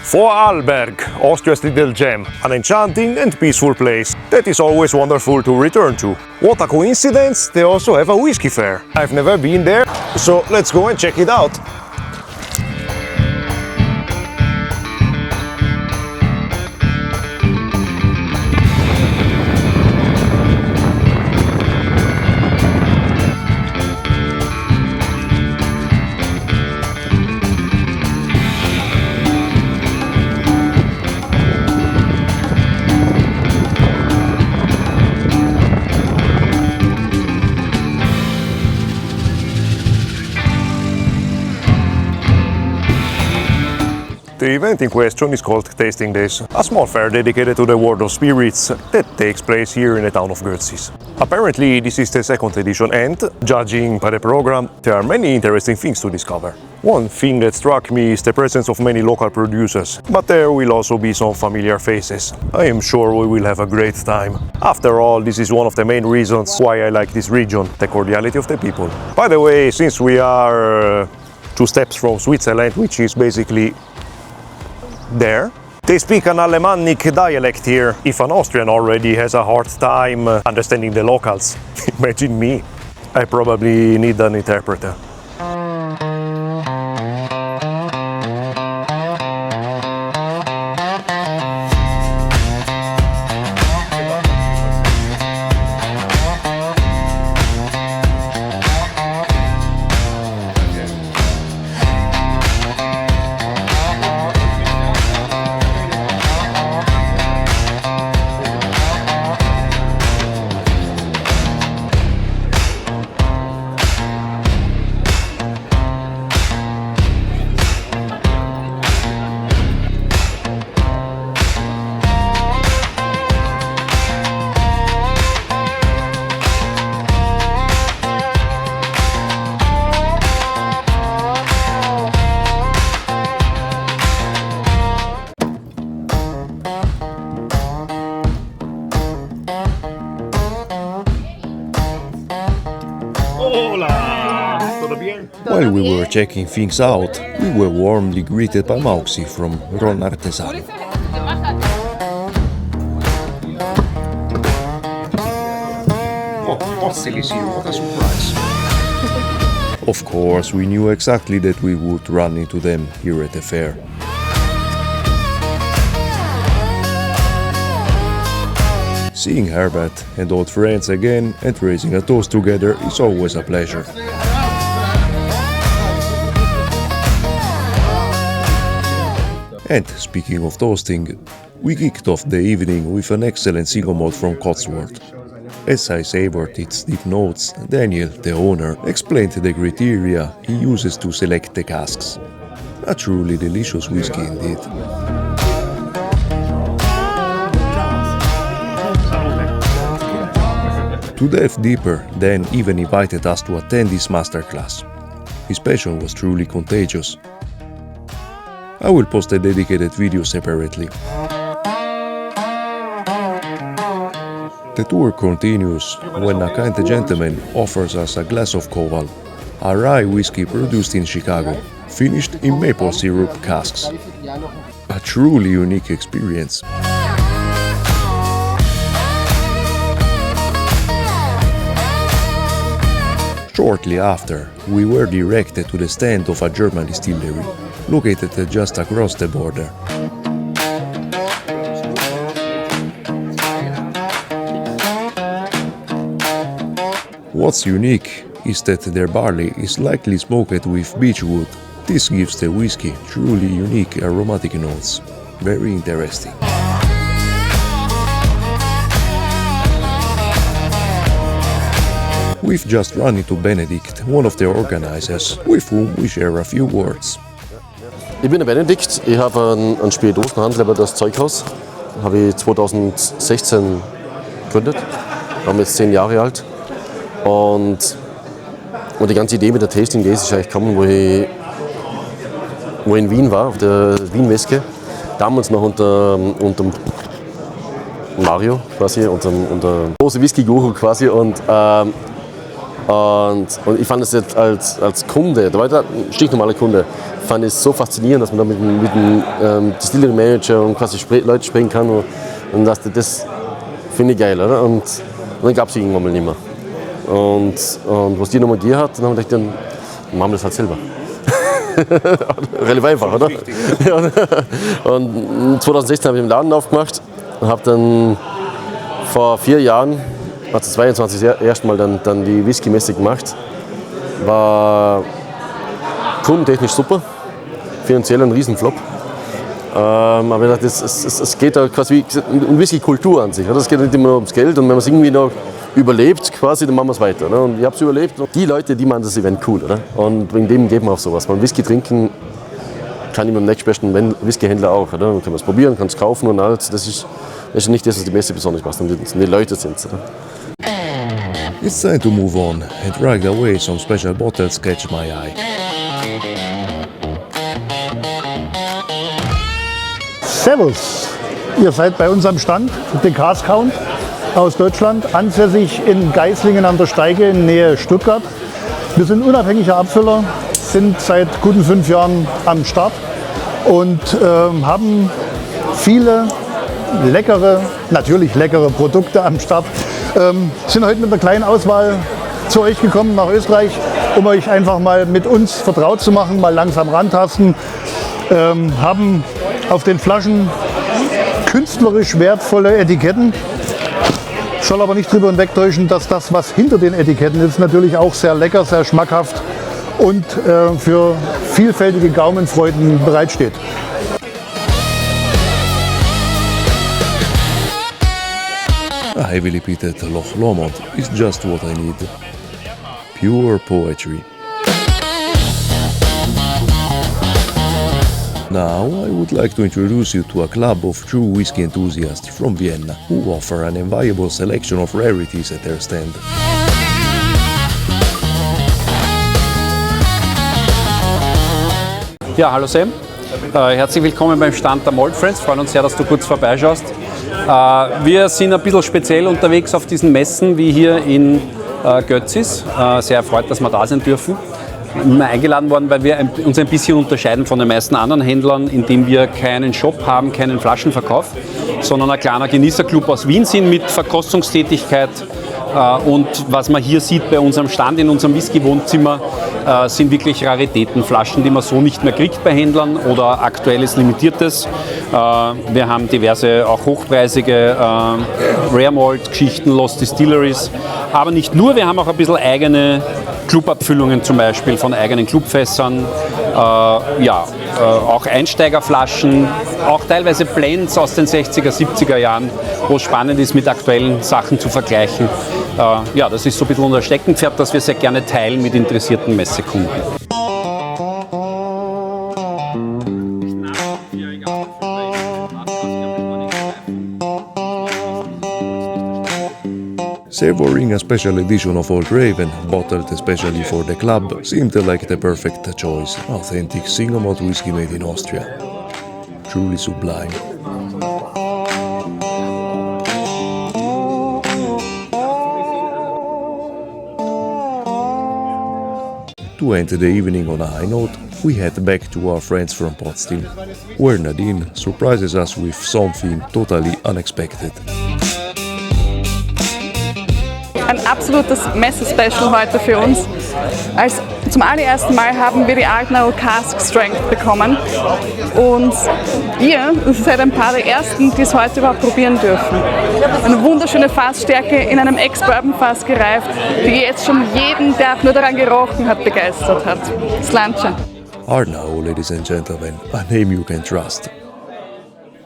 Vorarlberg, Austria's little gem, an enchanting and peaceful place that is always wonderful to return to. What a coincidence, they also have a whiskey fair. I've never been there, so let's go and check it out. The event in question is called Tasting Days, a small fair dedicated to the world of spirits that takes place here in the town of Götzis. Apparently this is the second edition and, judging by the program, there are many interesting things to discover. One thing that struck me is the presence of many local producers, but there will also be some familiar faces. I am sure we will have a great time. After all, this is one of the main reasons why I like this region, the cordiality of the people. By the way, since we are 2 steps from Switzerland, which is basically there, they speak an Alemannic dialect here. If an Austrian already has a hard time understanding the locals, imagine me. I probably need an interpreter. While we were checking things out, we were warmly greeted by Mauxi from Ron Artesano. What a surprise! Of course, we knew exactly that we would run into them here at the fair. Seeing Herbert and old friends again and raising a toast together is always a pleasure. And speaking of toasting, we kicked off the evening with an excellent single malt from Cotswold. As I savoured its deep notes, Daniel, the owner, explained the criteria he uses to select the casks. A truly delicious whiskey indeed. To delve deeper, Dan even invited us to attend his masterclass. His passion was truly contagious. I will post a dedicated video separately. The tour continues when a kind gentleman offers us a glass of Koval, a rye whiskey produced in Chicago, finished in maple syrup casks. A truly unique experience. Shortly after, we were directed to the stand of a German distillery, located just across the border. What's unique is that their barley is likely smoked with beechwood. This gives the whiskey truly unique aromatic notes. Very interesting. We've just run into Benedikt, one of the organizers, with whom we share a few words. Ich bin der Benedikt, ich habe einen Spirituosenhandel bei das Zeughaus. Habe ich 2016 gegründet, bin jetzt 10 Jahre alt. Und die ganze Idee mit der Tasting Days ist eigentlich gekommen, wo ich in Wien war, auf der Wien-Meske. Damals noch unter Mario quasi, unter große Whisky-Guru quasi. Und Und ich fand es jetzt als Kunde, da war der stinknormale Kunde, fand es so faszinierend, dass man da mit dem Distillery Manager und quasi Leute sprechen kann. Und das finde ich geil, oder? Und dann gab es irgendwann mal nicht mehr. Und was die nochmal gegeben hat, dann haben wir gedacht, dann machen wir das halt selber. Relativ einfach, oder? Ja. Und 2016 habe ich den Laden aufgemacht und habe dann vor 4 Jahren, also 22 das erste Mal dann die Whisky-Messe gemacht. War kundentechnisch super, finanziell ein Riesenflop. Aber ich dachte, es geht da quasi um Whisky-Kultur an sich. Es geht nicht immer nur ums Geld, und wenn man es irgendwie noch überlebt, quasi, dann machen wir es weiter. Oder? Und ich habe es überlebt. Und die Leute, die machen das Event cool. Oder? Und wegen dem geht man auf sowas. Man Whisky trinken kann ich mit dem nächstbesten Whisky-Händler auch. Oder? Man kann es probieren, kann es kaufen und alles. Das ist nicht das, was die Messe besonders macht, sondern die Leute sind es. It's time to move on, and right away some special bottles catch my eye. Servus, ihr seid bei uns am Stand, The Cask Count aus Deutschland, ansässig in Geislingen an der Steige in Nähe Stuttgart. Wir sind unabhängiger Abfüller, sind seit guten 5 Jahren am Start und haben viele natürlich leckere Produkte am Start. Sind heute mit einer kleinen Auswahl zu euch gekommen nach Österreich, um euch einfach mal mit uns vertraut zu machen, mal langsam rantasten. Haben auf den Flaschen künstlerisch wertvolle Etiketten. Soll aber nicht drüber hinwegtäuschen, dass das, was hinter den Etiketten ist, natürlich auch sehr lecker, sehr schmackhaft und für vielfältige Gaumenfreuden bereitsteht. A heavily peated Loch Lomond is just what I need. Pure poetry. Now I would like to introduce you to a club of true whiskey enthusiasts from Vienna who offer an enviable selection of rarities at their stand. Ja, hallo Sam. Herzlich willkommen beim Stand der Malt Friends. Freuen uns sehr, dass du kurz vorbeischaust. Wir sind ein bisschen speziell unterwegs auf diesen Messen wie hier in Götzis. Sehr erfreut, dass wir da sein dürfen. Wir sind eingeladen worden, weil wir uns ein bisschen unterscheiden von den meisten anderen Händlern, indem wir keinen Shop haben, keinen Flaschenverkauf, sondern ein kleiner Genießerclub aus Wien sind mit Verkostungstätigkeit. Und was man hier sieht bei unserem Stand in unserem Whisky-Wohnzimmer, sind wirklich Raritäten, Flaschen, die man so nicht mehr kriegt bei Händlern oder aktuelles Limitiertes. Wir haben diverse, auch hochpreisige Rare Malt-Geschichten, Lost Distilleries. Aber nicht nur, wir haben auch ein bisschen eigene Clubabfüllungen zum Beispiel von eigenen Clubfässern. Auch Einsteigerflaschen, auch teilweise Blends aus den 60er, 70er Jahren, wo es spannend ist, mit aktuellen Sachen zu vergleichen. Das ist so ein bisschen unser Steckenpferd, das wir sehr gerne teilen mit interessierten Messekunden. Savoring a special edition of Old Raven, bottled especially for the club, seemed like the perfect choice. Authentic single malt whiskey made in Austria. Truly sublime. To end the evening on a high note, we head back to our friends from Potsdam, where Nadine surprises us with something totally unexpected. Ein absolutes Messe-Special heute für uns. Zum allerersten Mal haben wir die Ardnall Cask Strength bekommen und ihr seid ein paar der ersten, die es heute überhaupt probieren dürfen. Eine wunderschöne Fassstärke in einem Ex-Bourbon-Fass gereift, die jetzt schon jeden, der nur daran gerochen hat, begeistert hat. Slanche. Ardnall, ladies and gentlemen, a name you can trust.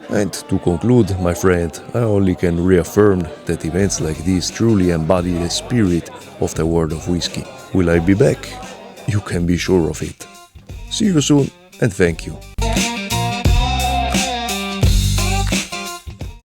And to conclude, my friend, I only can reaffirm that events like these truly embody the spirit of the world of whiskey. Will I be back? You can be sure of it. See you soon, and thank you.